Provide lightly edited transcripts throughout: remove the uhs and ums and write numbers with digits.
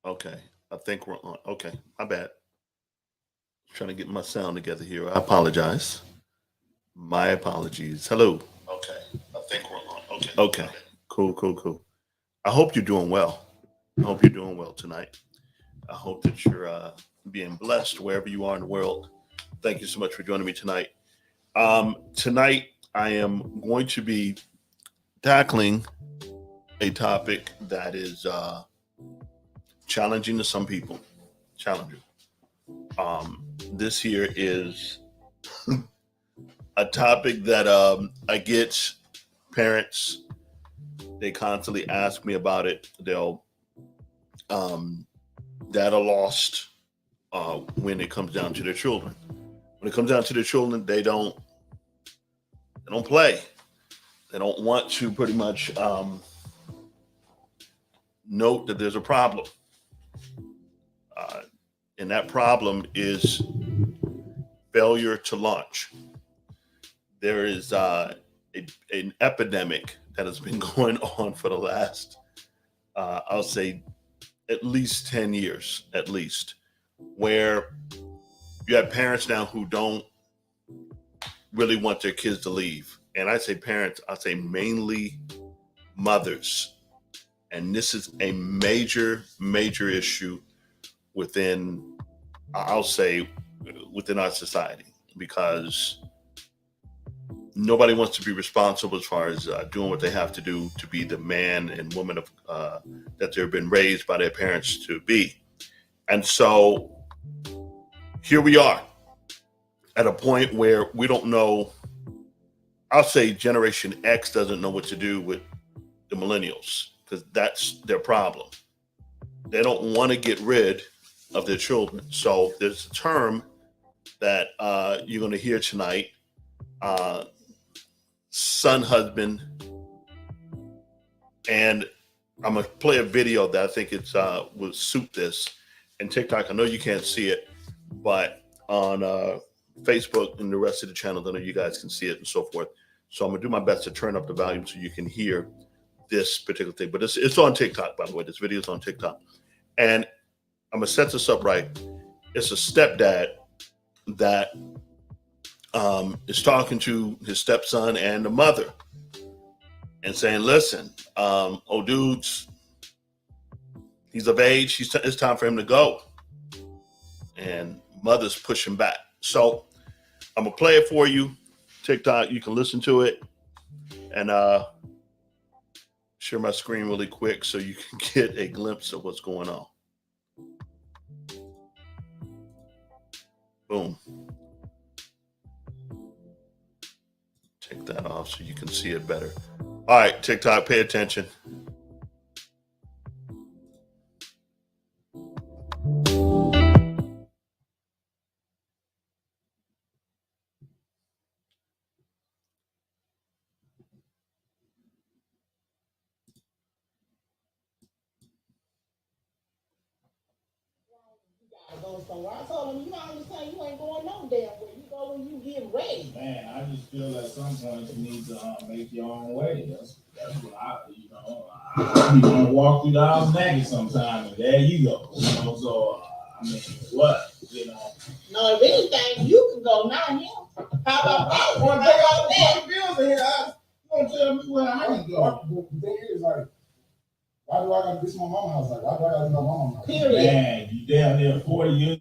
Okay. I think we're on. Okay. My bad. Trying to get my sound together here. I apologize. My apologies. Hello. Okay. I think we're on. Okay. Okay. Cool, cool, cool. I hope you're doing well. I hope you're doing well tonight. I hope that you're being blessed wherever you are in the world. Thank you so much for joining me tonight. Tonight, I am going to be tackling a topic that is challenging to some people. Challenging. This here is a topic that I get parents. They constantly ask me about it. They'll um, data lost when it comes down to their children. When it comes down to their children, they don't play. They don't want to pretty much note that there's a problem, uh, and that problem is failure to launch. There is an epidemic that has been going on for the last, I'll say, at least 10 years, at least, where you have parents now who don't really want their kids to leave. And I say parents, I say mainly mothers. And this is a major, major issue within, I'll say, within our society, because nobody wants to be responsible as far as doing what they have to do to be the man and woman of that they've been raised by their parents to be. And so here we are at a point where we don't know. I'll say Generation X doesn't know what to do with the millennials because that's their problem. They don't want to get rid of their children. So there's a term that you're going to hear tonight, uh, son husband, and I'm gonna play a video that I think it's will suit this. And TikTok, I know you can't see it, but on Facebook and the rest of the channels, I know you guys can see it and so forth. So I'm gonna do my best to turn up the volume so you can hear this particular thing. But it's on TikTok, by the way. This video is on TikTok, and I'm gonna set this up right. It's a stepdad that is talking to his stepson and the mother and saying, listen, oh, dude's, he's of age. It's time for him to go. And mother's pushing back. So I'm going to play it for you. TikTok, you can listen to it. And share my screen really quick so you can get a glimpse of what's going on. Boom. Take that off so you can see it better. All right, TikTok, pay attention. Go somewhere. I told him, you don't understand, you ain't going no damn way. You go when you get ready. Man, I just feel at some point you need to make your own way. That's what I want to walk through the house naked sometime, and there you go. So, I mean, what? No, if anything, you can go, not him. How about that? I want to pay all the fucking bills in here. You don't tell me where I ain't going. The thing is, like, why do I gotta this my mama house? Like, why do I gotta do my mama house? Period. Man, you down there 40 years.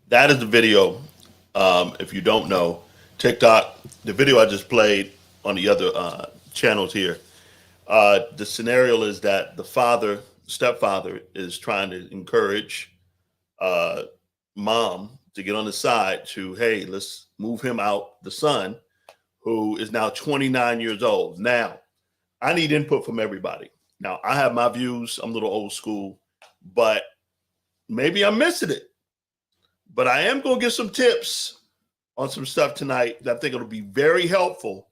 That is the video. If you don't know, TikTok, the video I just played on the other channels here. The scenario is that the father, stepfather, is trying to encourage uh, mom to get on the side to, hey, let's move him out, the son, who is now 29 years old. Now, I need input from everybody. Now, I have my views. I'm a little old school, but maybe I'm missing it. But I am going to get some tips on some stuff tonight that I think it'll be very helpful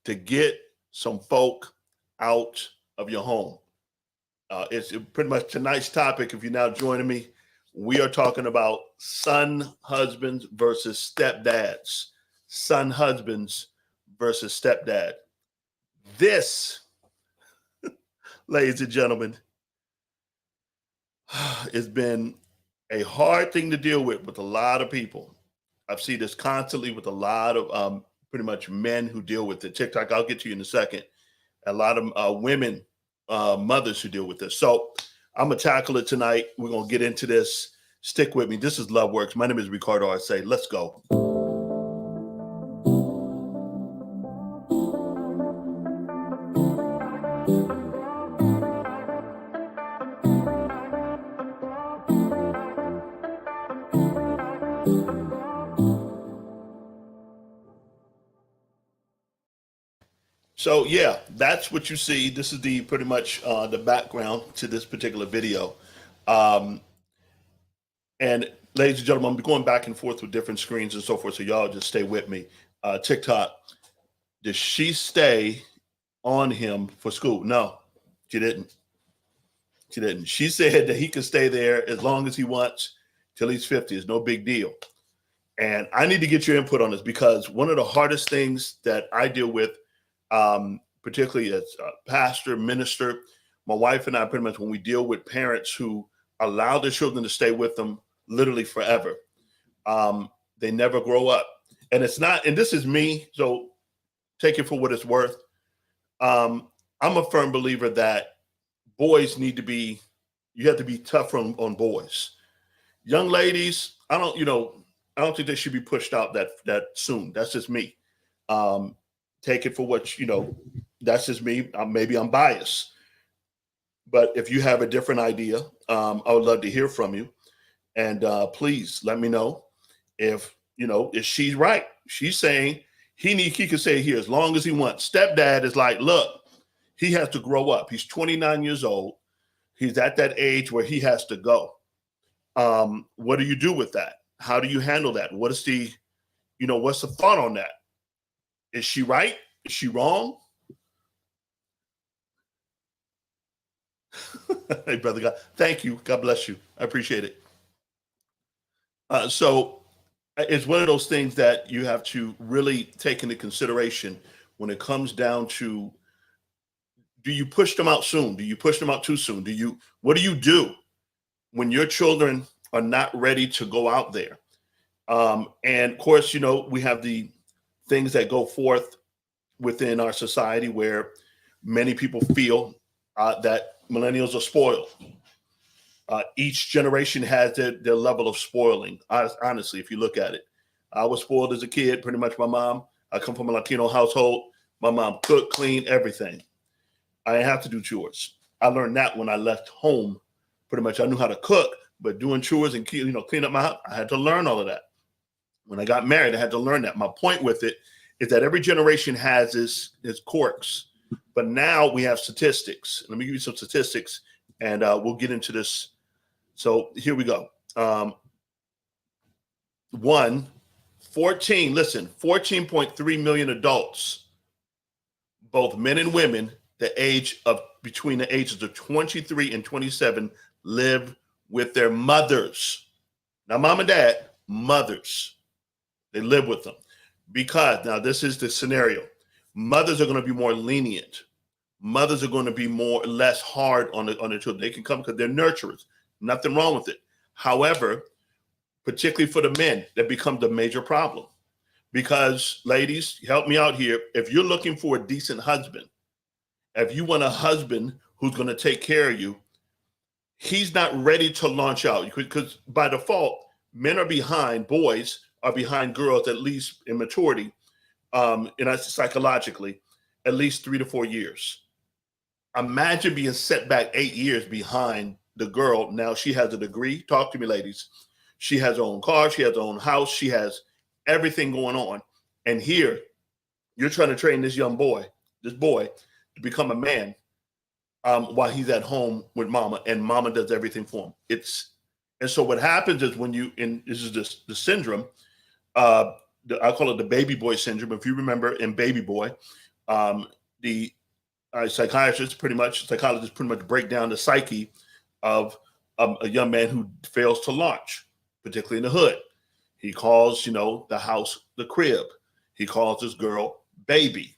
to get some folk out of your home. It's pretty much tonight's topic. If you're now joining me, we are talking about son husbands versus stepdads. Son husbands versus stepdad. This, ladies and gentlemen, has been a hard thing to deal with a lot of people. I've seen this constantly with a lot of pretty much men who deal with it. TikTok, I'll get to you in a second. A lot of women, mothers who deal with this. So I'm going to tackle it tonight. We're going to get into this. Stick with me. This is LOVEWORKS. My name is Ricardo Arce. Let's go. So yeah, that's what you see. This is the pretty much the background to this particular video. And ladies and gentlemen, I'm going back and forth with different screens and so forth. So y'all just stay with me. TikTok, did she stay on him for school? No, she didn't. She didn't. She said that he can stay there as long as he wants till he's 50. It's no big deal. And I need to get your input on this because one of the hardest things that I deal with, particularly as a pastor, minister, my wife and I pretty much when we deal with parents who allow their children to stay with them literally forever, they never grow up. And it's not, and this is me, so take it for what it's worth. I'm a firm believer that boys need to be, you have to be tough on boys. Young ladies, I don't think they should be pushed out that soon. That's just me. Take it for what, that's just me. Maybe I'm biased. But if you have a different idea, I would love to hear from you. And please let me know if she's right. She's saying he can stay here as long as he wants. Stepdad is like, look, he has to grow up. He's 29 years old. He's at that age where he has to go. What do you do with that? How do you handle that? What is what's the thought on that? Is she right? Is she wrong? Hey, brother God, thank you. God bless you. I appreciate it. So it's one of those things that you have to really take into consideration when it comes down to, do you push them out soon? Do you push them out too soon? What do you do when your children are not ready to go out there? And of course, we have the things that go forth within our society where many people feel that millennials are spoiled. Each generation has their level of spoiling. Honestly, if you look at it, I was spoiled as a kid. Pretty much my mom, I come from a Latino household. My mom cooked, cleaned, everything. I didn't have to do chores. I learned that when I left home. Pretty much I knew how to cook, but doing chores and clean up my house, I had to learn all of that. When I got married, I had to learn that. My point with it is that every generation has its quirks, but now we have statistics. Let me give you some statistics, and we'll get into this. So here we go. 14.3 million adults, both men and women, between the ages of 23 and 27, live with their mothers. Not mom and dad, mothers. They live with them. Because now this is the scenario. Mothers are going to be more lenient. Mothers are going to be less hard on their children. They can come because they're nurturers. Nothing wrong with it. However, particularly for the men, that becomes a major problem. Because ladies, help me out here. If you're looking for a decent husband, if you want a husband who's going to take care of you, he's not ready to launch out. Because by default, men are behind, boys are behind girls, at least in maturity, and that's psychologically, at least 3 to 4 years. Imagine being set back 8 years behind the girl. Now she has a degree. Talk to me, ladies. She has her own car. She has her own house. She has everything going on. And here, you're trying to train this boy, to become a man while he's at home with mama, and mama does everything for him. And so what happens is when this is the syndrome, I call it the baby boy syndrome. If you remember in Baby Boy, the psychologists pretty much break down the psyche of a young man who fails to launch, particularly in the hood. He calls, the house the crib. He calls this girl baby,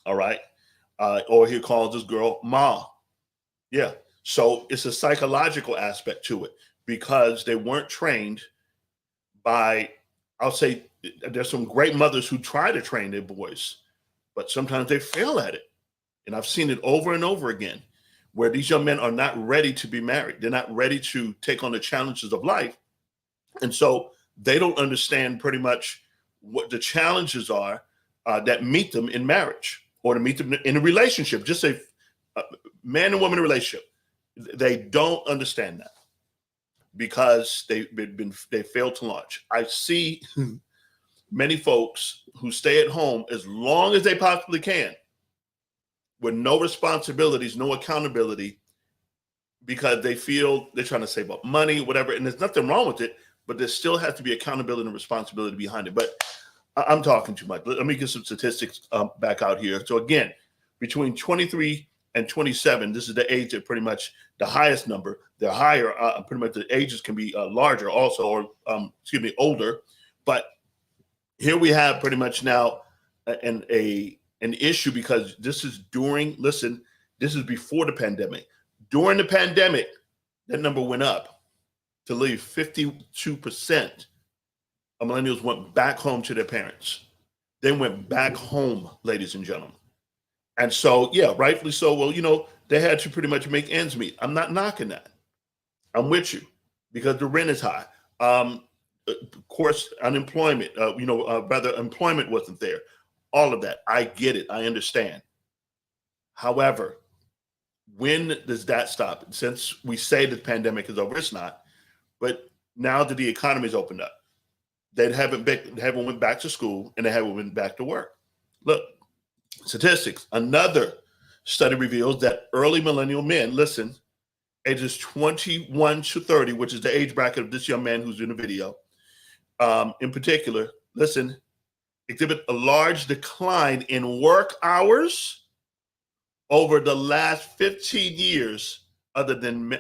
all right? Or he calls this girl ma. Yeah. So it's a psychological aspect to it because they weren't trained by, I'll say, there's some great mothers who try to train their boys, but sometimes they fail at it. And I've seen it over and over again, where these young men are not ready to be married. They're not ready to take on the challenges of life. And so they don't understand pretty much what the challenges are that meet them in marriage or to meet them in a relationship. Just say man and woman relationship. They don't understand that because they failed to launch. I see many folks who stay at home as long as they possibly can with no responsibilities, no accountability, because they feel they're trying to save up money, whatever. And there's nothing wrong with it, but there still has to be accountability and responsibility behind it. But I'm talking too much. Let me get some statistics back out here. So again, between 23 and 27, this is the age that pretty much the highest number. They're higher, pretty much the ages can be larger also, or older. But here we have pretty much now an issue because this is this is before the pandemic. During the pandemic, that number went up to leave 52% of millennials went back home to their parents. They went back home, ladies and gentlemen. And so, yeah, rightfully so. Well, they had to pretty much make ends meet. I'm not knocking that. I'm with you because the rent is high. Of course, unemployment, employment wasn't there. All of that. I get it. I understand. However, when does that stop? Since we say the pandemic is over, it's not. But now that the economy's opened up, they haven't went back to school and they haven't went back to work. Look, statistics. Another study reveals that early millennial men, ages 21 to 30, which is the age bracket of this young man who's in the video, in particular, exhibit a large decline in work hours over the last 15 years, other than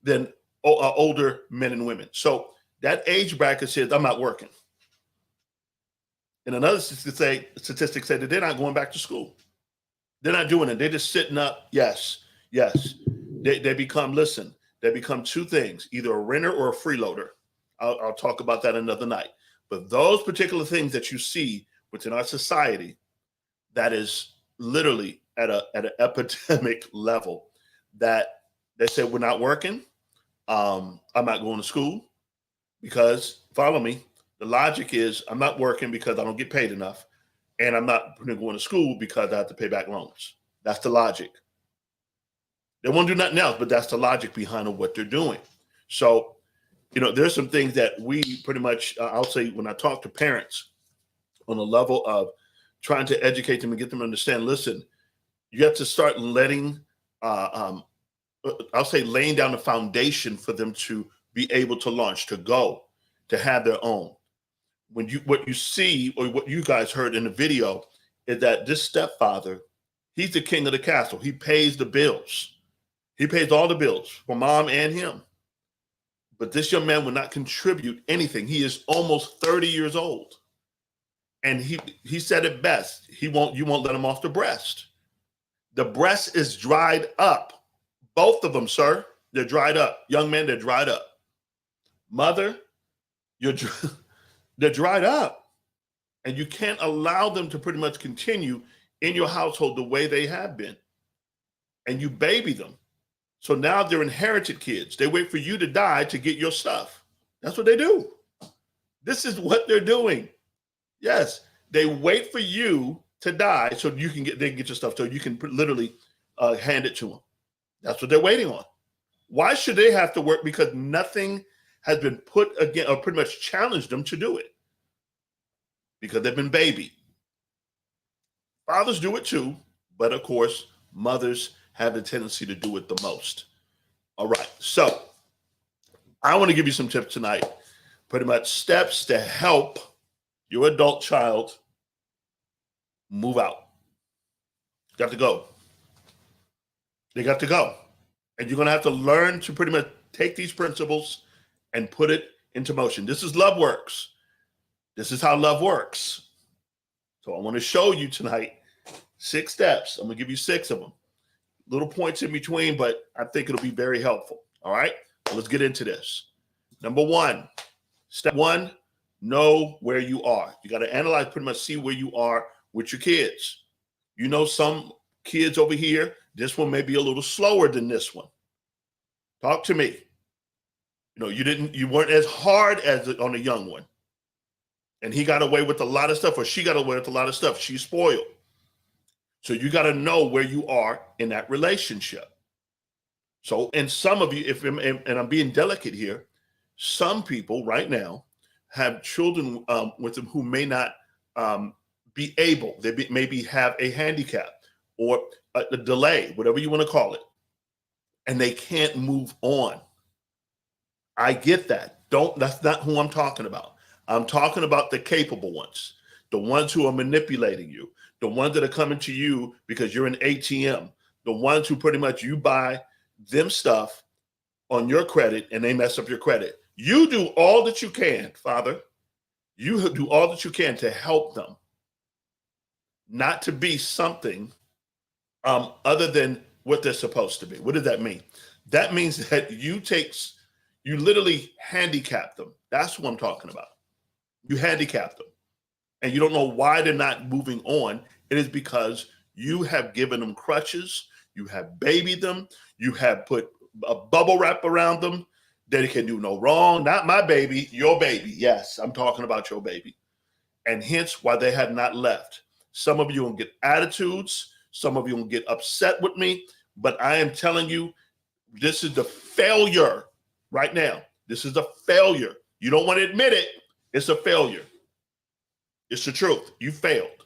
than older men and women. So that age bracket says, I'm not working. And another statistic say that they're not going back to school. They're not doing it. They're just sitting up. Yes. They become two things, either a renter or a freeloader. I'll talk about that another night. But those particular things that you see within our society, that is literally at an epidemic level, that they say we're not working. I'm not going to school because, follow me, the logic is I'm not working because I don't get paid enough, and I'm not going to school because I have to pay back loans. That's the logic. They won't do nothing else, but that's the logic behind what they're doing. So, there's some things that we pretty much, I'll say when I talk to parents on the level of trying to educate them and get them to understand, you have to start letting, laying down the foundation for them to be able to launch, to go, to have their own. What you see, or what you guys heard in the video, is that this stepfather, he's the king of the castle. He pays the bills. He pays all the bills for mom and him. But this young man will not contribute anything. He is almost 30 years old. And he said it best. You won't let him off the breast. The breast is dried up. Both of them, sir. They're dried up. Young men, they're dried up. Mother, they're dried up. And you can't allow them to pretty much continue in your household the way they have been. And you baby them. So now they're inherited kids. They wait for you to die to get your stuff. That's what they do. This is what they're doing. Yes, they wait for you to die so they can get your stuff, so you can literally hand it to them. That's what they're waiting on. Why should they have to work? Because nothing has been put again, or pretty much challenged them to do it. Because they've been babied. Fathers do it too, but of course, mothers have the tendency to do it the most. All right, so I want to give you some tips tonight, pretty much steps to help your adult child move out. Got to go. They got to go. And you're going to have to learn to pretty much take these principles and put it into motion. This is LOVEWORKS. This is how love works. So I want to show you tonight 6 steps. I'm going to give you 6 of them. Little points in between, but I think it'll be very helpful. All right, well, let's get into this. Number 1, step 1, know where you are. You got to analyze, pretty much see where you are with your kids. You know, some kids over here, this one may be a little slower than this one. Talk to me. You know, you weren't as hard as on a young one. And he got away with a lot of stuff, or she got away with a lot of stuff. She's spoiled. So you got to know where you are in that relationship. So, and some of you, and I'm being delicate here, some people right now have children with them who may not be able, they maybe have a handicap or a delay, whatever you want to call it, and they can't move on. I get that. That's not who I'm talking about. I'm talking about the capable ones, the ones who are manipulating you, the ones that are coming to you because you're an ATM, the ones who pretty much you buy them stuff on your credit and they mess up your credit. You do all that you can, Father. You do all that you can to help them not to be something other than what they're supposed to be. What does that mean? That means that you literally handicap them. That's what I'm talking about. You handicap them. And you don't know why they're not moving on. It is because you have given them crutches, you have babied them, you have put a bubble wrap around them that it can do no wrong. Not my baby, your baby. Yes, I'm talking about your baby. And hence why they have not left. Some of you will get attitudes, some of you will get upset with me, but I am telling you, this is the failure right now. This is a failure. You don't want to admit it. It's a failure. It's the truth. You failed.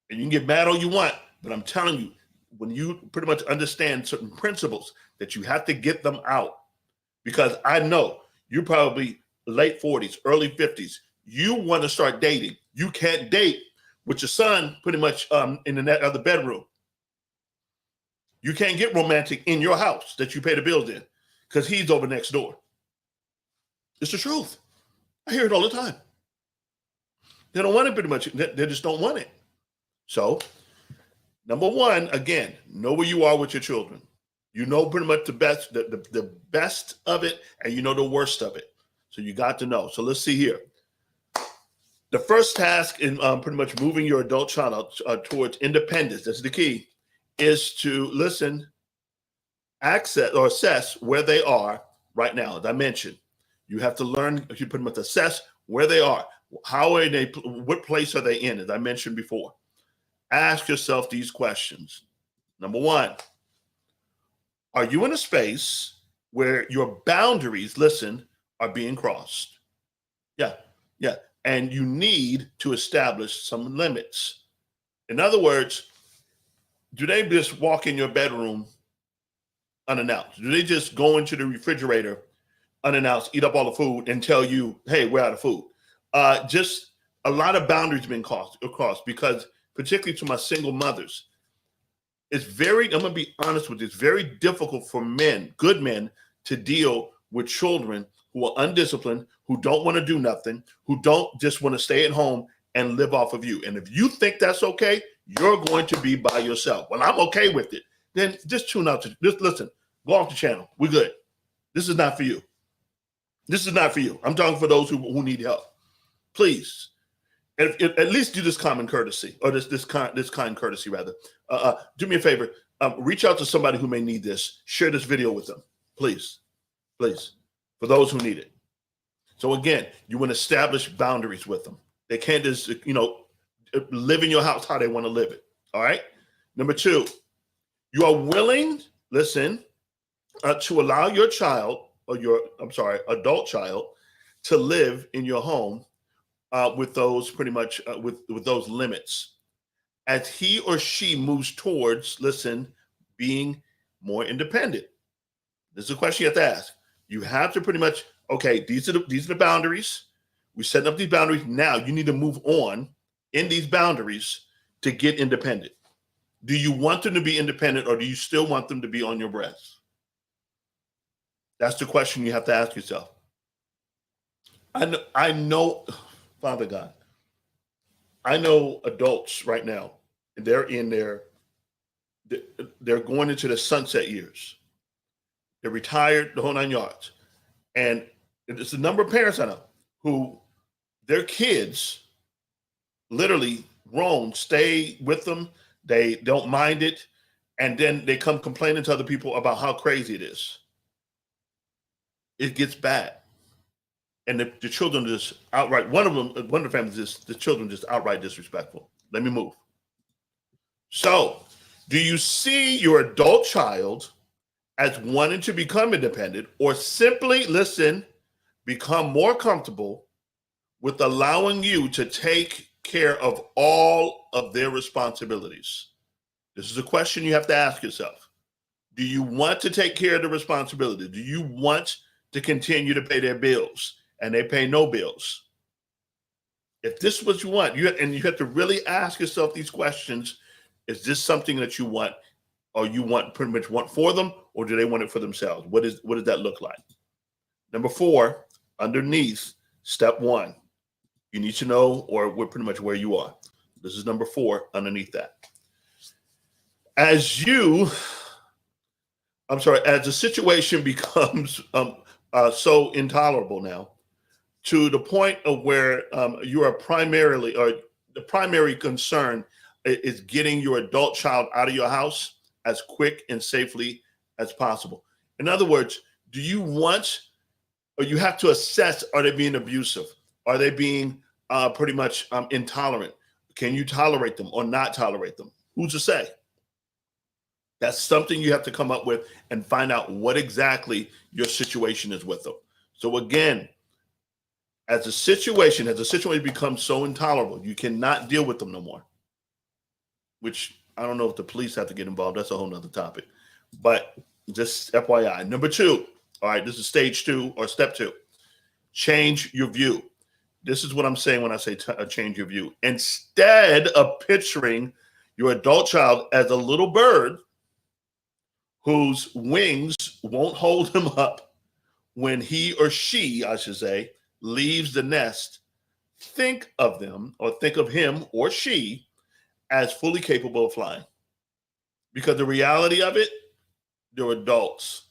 And you can get mad all you want, but I'm telling you, when you pretty much understand certain principles, that you have to get them out. Because I know you're probably late 40s, early 50s. You want to start dating. You can't date with your son pretty much in the other bedroom. You can't get romantic in your house that you pay the bills in because he's over next door. It's the truth. I hear it all the time. They don't want it pretty much. They just don't want it. So, number 1, again, know where you are with your children. You know pretty much the best of it, and you know the worst of it. So you got to know. So let's see here. The first task in pretty much moving your adult child towards independence, that's the key, is to listen, access, or assess where they are right now. As I mentioned, you have to learn, you pretty much assess where they are. How are they, what place are they in, as I mentioned before? Ask yourself these questions. Number 1, are you in a space where your boundaries, listen, are being crossed? Yeah. And you need to establish some limits. In other words, do they just walk in your bedroom unannounced? Do they just go into the refrigerator unannounced, eat up all the food, and tell you, hey, we're out of food? Just a lot of boundaries being crossed because, particularly to my single mothers, I'm going to be honest with you, it's very difficult for men, good men, to deal with children who are undisciplined, who don't want to do nothing, who don't just want to stay at home and live off of you. And if you think that's okay, you're going to be by yourself. Well, I'm okay with it. Then just tune out. Just listen, go off the channel. We're good. This is not for you. This is not for you. I'm talking for those who need help. Please, at least do this common courtesy, or this kind courtesy rather. Do me a favor. reach out to somebody who may need this. Share this video with them, please, please, for those who need it. So again, you want to establish boundaries with them. They can't just, live in your house how they want to live it. All right. Number two, you are willing, listen, to allow your child or adult child to live in your home with those pretty much with those limits as he or she moves towards, listen, being more independent. This is a question you have to ask. You have to pretty much, okay, these are the boundaries. We set up these boundaries. Now you need to move on in these boundaries to get independent. Do you want them to be independent, or do you still want them to be on your breast? That's the question you have to ask yourself. I know, Father God, I know adults right now, and they're going into the sunset years. They're retired, the whole 9 yards. And it's a number of parents I know who their kids literally roam, stay with them. They don't mind it. And then they come complaining to other people about how crazy it is. It gets bad. And the children just outright, one of the families, the children just outright disrespectful. Let me move. So, do you see your adult child as wanting to become independent, or simply, listen, become more comfortable with allowing you to take care of all of their responsibilities? This is a question you have to ask yourself. Do you want to take care of the responsibility? Do you want to continue to pay their bills and they pay no bills? If this is what you want, you have to really ask yourself these questions. Is this something that you want, or you pretty much want for them, or do they want it for themselves? What does that look like? Number 4, underneath step 1, you need to know, or we're pretty much where you are. This is number 4 underneath that. As the situation becomes so intolerable now, to the point of where you are primarily, or the primary concern is getting your adult child out of your house as quick and safely as possible. In other words, do you want, or you have to assess, are they being abusive? Are they being pretty much intolerant? Can you tolerate them or not tolerate them? Who's to say? That's something you have to come up with and find out what exactly your situation is with them. So again, as the situation becomes so intolerable, you cannot deal with them no more, which I don't know if the police have to get involved. That's a whole nother topic. But just FYI. Number 2, all right, this is stage 2 or step 2. Change your view. This is what I'm saying when I say change your view. Instead of picturing your adult child as a little bird whose wings won't hold him up when he or she, I should say, leaves the nest, think of them, or think of him or she as fully capable of flying. Because the reality of it, they're adults.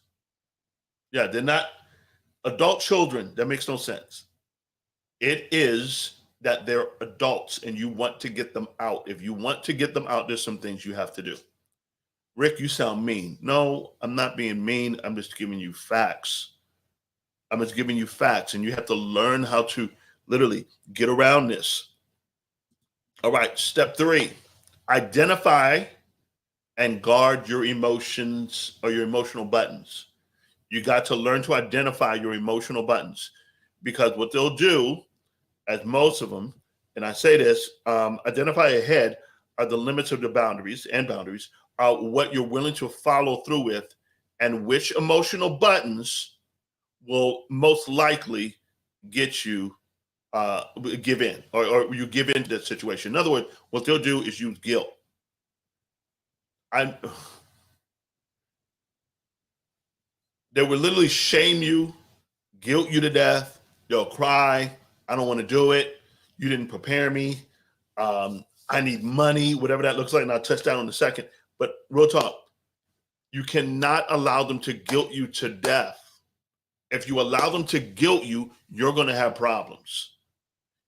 Yeah, they're not adult children. That makes no sense. It is that they're adults and you want to get them out. If you want to get them out, there's some things you have to do. Rick, you sound mean. No, I'm not being mean. I'm just giving you facts. I'm just giving you facts, and you have to learn how to literally get around this. All right, step 3, identify and guard your emotions, or your emotional buttons. You got to learn to identify your emotional buttons, because what they'll do, as most of them, and I say this, identify ahead are the limits of the boundaries, are what you're willing to follow through with, and which emotional buttons will most likely get you give in, or you give in to that situation. In other words, what they'll do is use guilt. They will literally shame you, guilt you to death. They'll cry. I don't want to do it. You didn't prepare me. I need money, whatever that looks like. And I'll touch that in a second. But real talk, you cannot allow them to guilt you to death. If you allow them to guilt you, you're going to have problems.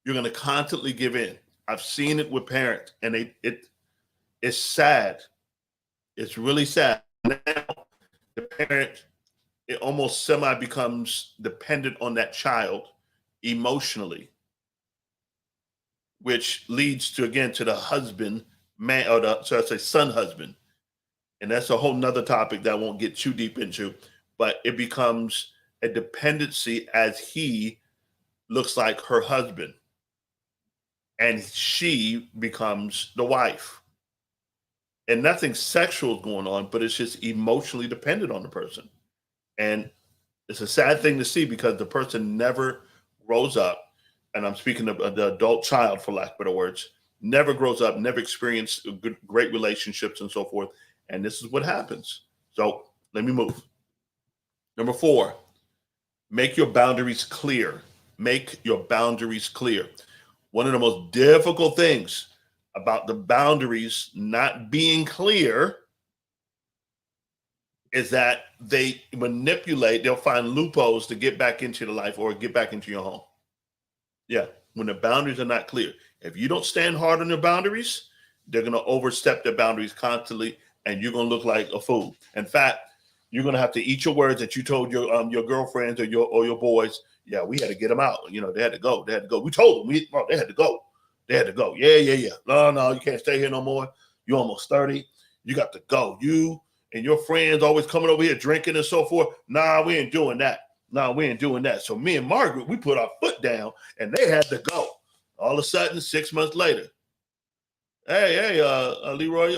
You're going to constantly give in. I've seen it with parents, and it's sad. It's really sad. Now, the parent, it almost semi becomes dependent on that child emotionally, which leads to, again, to the husband, man, or the, so I say son husband. And that's a whole nother topic that I won't get too deep into, but it becomes a dependency as he looks like her husband and she becomes the wife. And nothing sexual is going on, but it's just emotionally dependent on the person. And it's a sad thing to see because the person never grows up. And I'm speaking of the adult child, for lack of better words, never grows up, never experienced good, great relationships and so forth. And this is what happens. So let me move. Number 4, make your boundaries clear. Make your boundaries clear. One of the most difficult things about the boundaries not being clear is that they manipulate, they'll find loopholes to get back into the life or get back into your home. Yeah, when the boundaries are not clear. If you don't stand hard on your boundaries, they're going to overstep their boundaries constantly, and you're going to look like a fool. In fact, you're going to have to eat your words that you told your girlfriends or your boys. Yeah, we had to get them out. You know, they had to go. They had to go. We told them they had to go. They had to go. Yeah. No, you can't stay here no more. You're almost 30. You got to go. You and your friends always coming over here drinking and so forth. Nah, we ain't doing that. Nah, we ain't doing that. So me and Margaret, we put our foot down and they had to go. All of a sudden, 6 months later, hey, Leroy,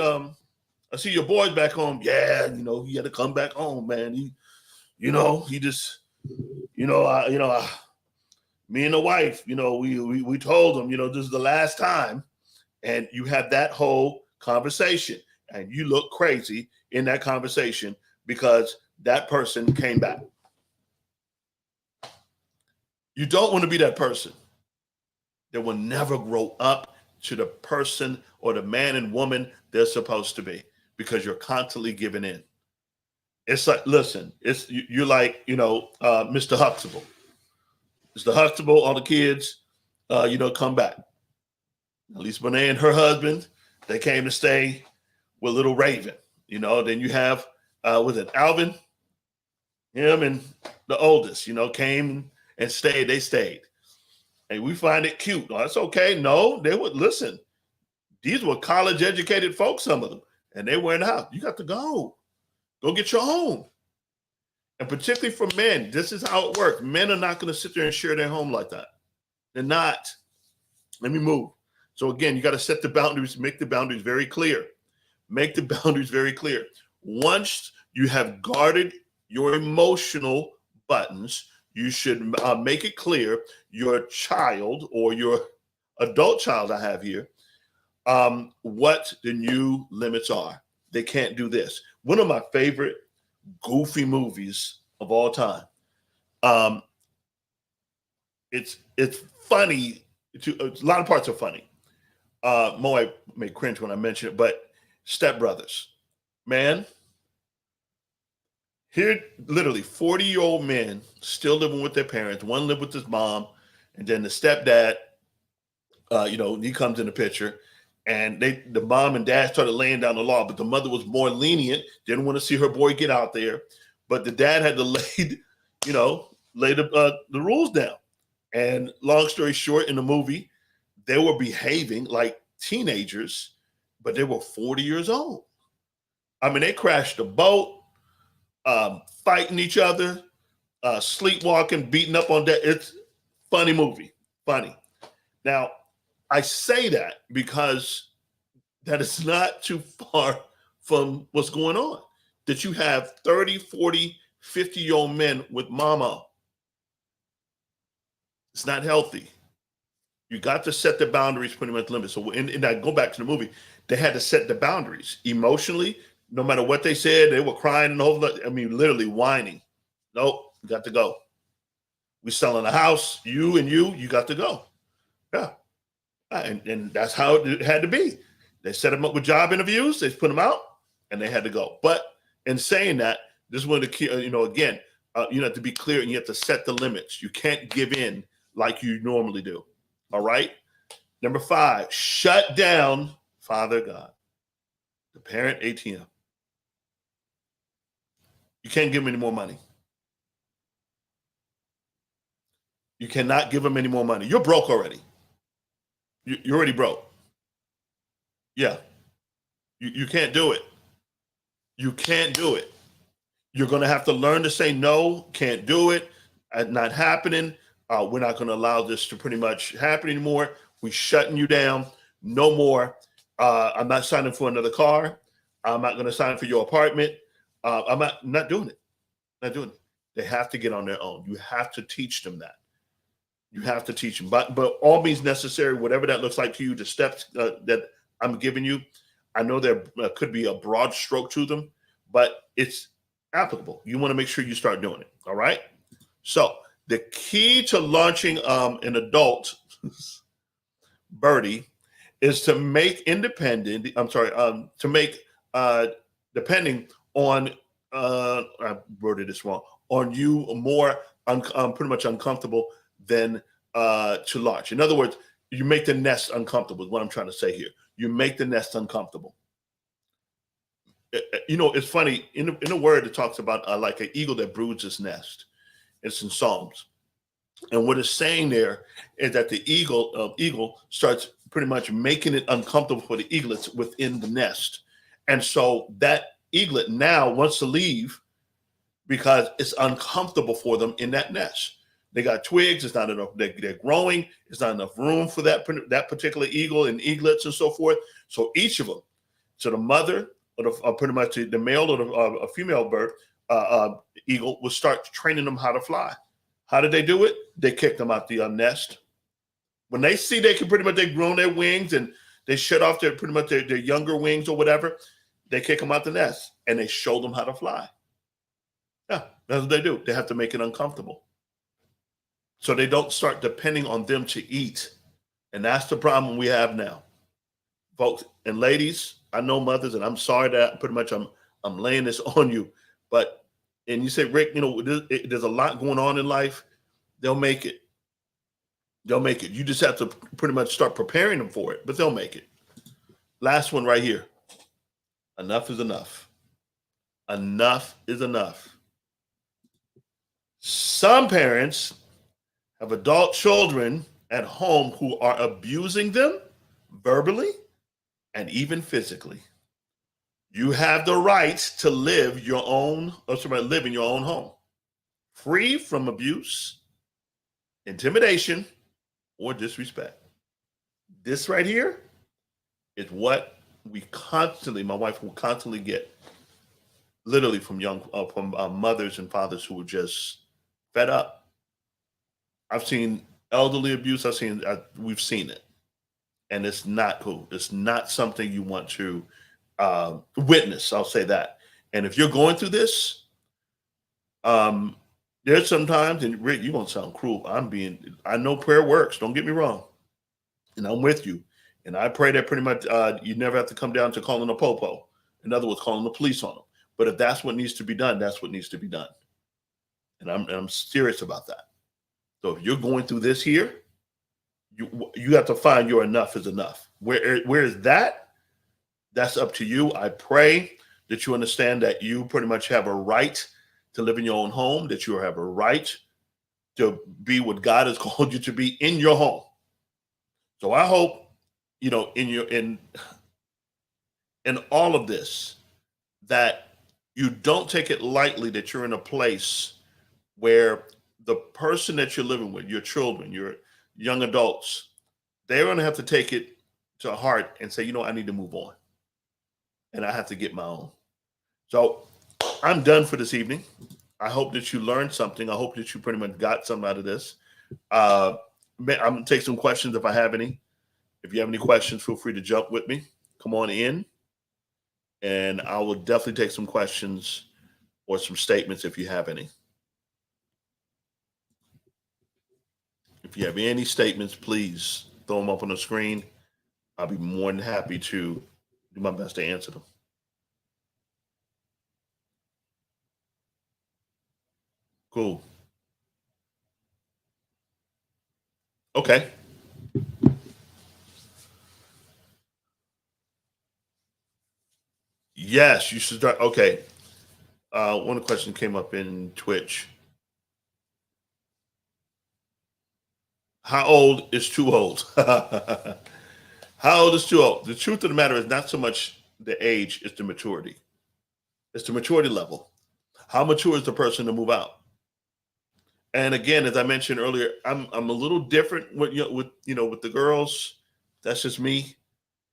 I see your boy's back home. Yeah, he had to come back home, man. He just, me and the wife, we told him, this is the last time. And you have that whole conversation and you look crazy in that conversation because that person came back. You don't want to be that person that will never grow up to the person or the man and woman they're supposed to be because you're constantly giving in. It's like, listen, you're like, Mr. Huxtable. Mr. Huxtable, all the kids, come back. At least Monet and her husband, they came to stay with little Raven. Then you have, was it Alvin? Him and the oldest, came and stayed. They stayed. And we find it cute. Oh, that's okay. No, they would listen. These were college educated folks, some of them, and they were in the house. You got to go. Go get your own. And particularly for men, this is how it works. Men are not going to sit there and share their home like that. They're not. Let me move. So again, you got to set the boundaries, make the boundaries very clear. Make the boundaries very clear. Once you have guarded your emotional buttons, you should make it clear your child or your adult child I have here, what the new limits are. They can't do this. One of my favorite goofy movies of all time. It's funny. A lot of parts are funny. Moe may cringe when I mention it, but Stepbrothers, man. Here, literally 40-year-old men still living with their parents. One lived with his mom, and then the stepdad, he comes in the picture, and the mom and dad started laying down the law, but the mother was more lenient, didn't want to see her boy get out there, but the dad had to lay the rules down. And long story short, in the movie, they were behaving like teenagers, but they were 40 years old. I mean, they crashed the boat. Fighting each other, sleepwalking, beating up on that. It's funny movie, funny. Now, I say that because that is not too far from what's going on. That you have 30, 40, 50-year-old men with mama. It's not healthy. You got to set the boundaries, pretty much limits. So, and I go back to the movie, they had to set the boundaries emotionally. No matter what they said, they were crying and the whole lot. I mean, literally whining. Nope, you got to go. We selling a house. You got to go. Yeah. And that's how it had to be. They set them up with job interviews. They put them out and they had to go. But in saying that, this is one of the key, again, you have to be clear and you have to set the limits. You can't give in like you normally do. All right. Number 5, shut down Father God, the parent ATM. You can't give them any more money. You cannot give them any more money. You're broke already. You're already broke. Yeah. You can't do it. You can't do it. You're going to have to learn to say no, can't do it, not happening. We're not going to allow this to pretty much happen anymore. We're shutting you down. No more. I'm not signing for another car. I'm not going to sign for your apartment. I'm not doing it. Not doing it. They have to get on their own. You have to teach them that. You have to teach them. But all means necessary, whatever that looks like to you, the steps that I'm giving you, I know there could be a broad stroke to them, but it's applicable. You want to make sure you start doing it. All right. So the key to launching an adult birdie is to make independent. I'm sorry. To make depending on I wrote this wrong. On you more pretty much uncomfortable than to launch. In other words, you make the nest uncomfortable. Is what I'm trying to say here. You make the nest uncomfortable. You know, it's funny in a word it talks about like an eagle that broods its nest. It's in Psalms, and what it's saying there is that the eagle starts pretty much making it uncomfortable for the eaglets within the nest, and so that eaglet now wants to leave because it's uncomfortable for them in that nest. They got twigs. It's not enough. They're growing. It's not enough room for that particular eagle and eaglets and so forth. So each of them, so the mother or pretty much the male or a female bird, eagle, will start training them how to fly. How did they do it? They kicked them out the nest. When they see they can pretty much, they've grown their wings and they shut off their pretty much their younger wings or whatever, they kick them out the nest and they show them how to fly. Yeah, that's what they do. They have to make it uncomfortable. So they don't start depending on them to eat. And that's the problem we have now. Folks and ladies, I know mothers, and I'm sorry that pretty much I'm laying this on you. But, and you say, Rick, you know, there's a lot going on in life. They'll make it. They'll make it. You just have to pretty much start preparing them for it, but they'll make it. Last one right here. Enough is enough. Enough is enough. Some parents have adult children at home who are abusing them verbally and even physically. You have the right to live in your own home, free from abuse, intimidation, or disrespect. This right here is what my wife will constantly get, literally from mothers and fathers who are just fed up. I've seen elderly abuse. We've seen it, and it's not cool. It's not something you want to witness. I'll say that. And if you're going through this, there's sometimes, and Rick, you're gonna sound cruel. I know prayer works. Don't get me wrong, and I'm with you. And I pray that pretty much you never have to come down to calling a popo. In other words, calling the police on them. But if that's what needs to be done, that's what needs to be done. And I'm serious about that. So if you're going through this here, you have to find your enough is enough. Where is that? That's up to you. I pray that you understand that you pretty much have a right to live in your own home, that you have a right to be what God has called you to be in your home. So I hope, you know, in all of this, that you don't take it lightly that you're in a place where the person that you're living with, your children, your young adults, they're going to have to take it to heart and say, you know, I need to move on and I have to get my own. So I'm done for this evening. I hope that you learned something. I hope that you pretty much got something out of this. I'm going to take some questions if I have any. If you have any questions, feel free to jump with me. Come on in. And I will definitely take some questions or some statements if you have any. If you have any statements, please throw them up on the screen. I'll be more than happy to do my best to answer them. Cool. Okay. Yes, you should start. Okay. One of the questions came up in Twitch. How old is too old? How old is too old? The truth of the matter is not so much the age, it's the maturity. It's the maturity level. How mature is the person to move out? And again, as I mentioned earlier, I'm a little different with with the girls. That's just me.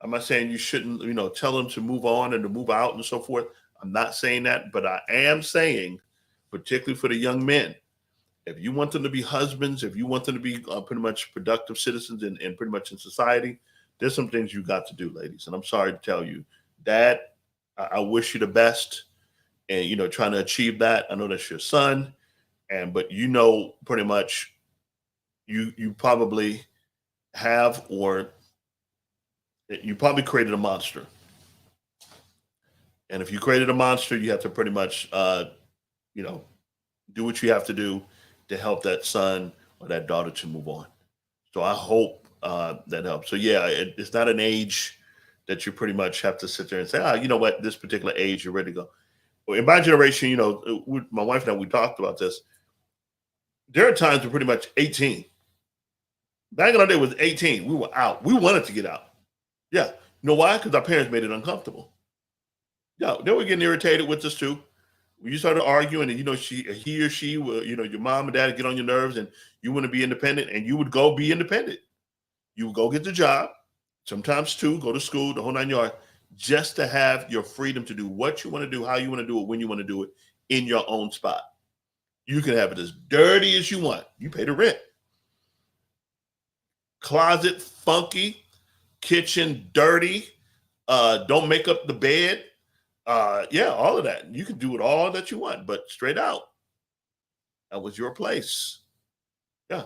I'm not saying you shouldn't, tell them to move on and to move out and so forth. I'm not saying that, but I am saying, particularly for the young men, if you want them to be husbands, if you want them to be pretty much productive citizens and pretty much in society, there's some things you got to do, ladies. And I'm sorry to tell you, Dad, I wish you the best, and trying to achieve that. I know that's your son, but pretty much you probably have, or you probably created a monster. And if you created a monster, you have to pretty much do what you have to do to help that son or that daughter to move on. So I hope that helps. So yeah, it's not an age that you pretty much have to sit there and say, you know what, this particular age, you're ready to go. Well, in my generation, my wife and I, we talked about this. There are times we're pretty much 18. Back in our day, it was 18. We were out. We wanted to get out. Yeah. You know why? Because our parents made it uncomfortable. Yeah, they were getting irritated with us too. When you started arguing, and he or she will, your mom and dad would get on your nerves, and you want to be independent, and you would go be independent. You would go get the job, sometimes two, go to school, the whole 9 yards, just to have your freedom to do what you want to do, how you want to do it, when you want to do it, in your own spot. You can have it as dirty as you want. You pay the rent. Closet funky, kitchen dirty, don't make up the bed. Yeah, all of that. You can do it all that you want, but straight out, that was your place. Yeah.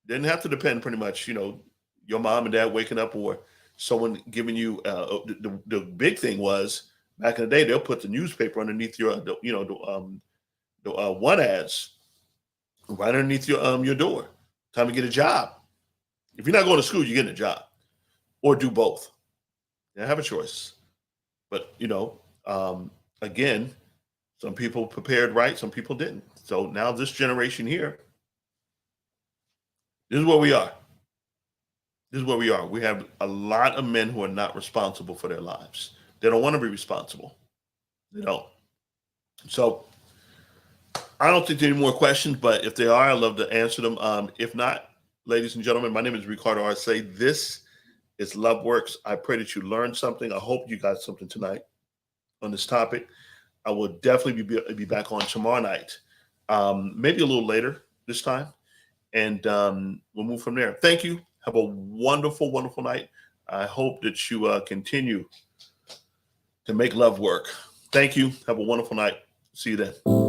Didn't have to depend pretty much, your mom and dad waking up or someone giving you, the big thing was back in the day, they'll put the newspaper underneath your, one ads right underneath your door. Time to get a job. If you're not going to school, you're getting a job, or do both. You have a choice. But, again, some people prepared right, some people didn't. So now this generation here, this is where we are. This is where we are. We have a lot of men who are not responsible for their lives. They don't want to be responsible. They don't. So I don't think there are any more questions, but if there are, I'd love to answer them. If not, ladies and gentlemen, my name is Ricardo Arce. This is LoveWorks. I pray that you learned something. I hope you got something tonight on this topic. I will definitely be back on tomorrow night, maybe a little later this time, and we'll move from there. Thank you. Have a wonderful, wonderful night. I hope that you continue to make love work. Thank you. Have a wonderful night. See you then.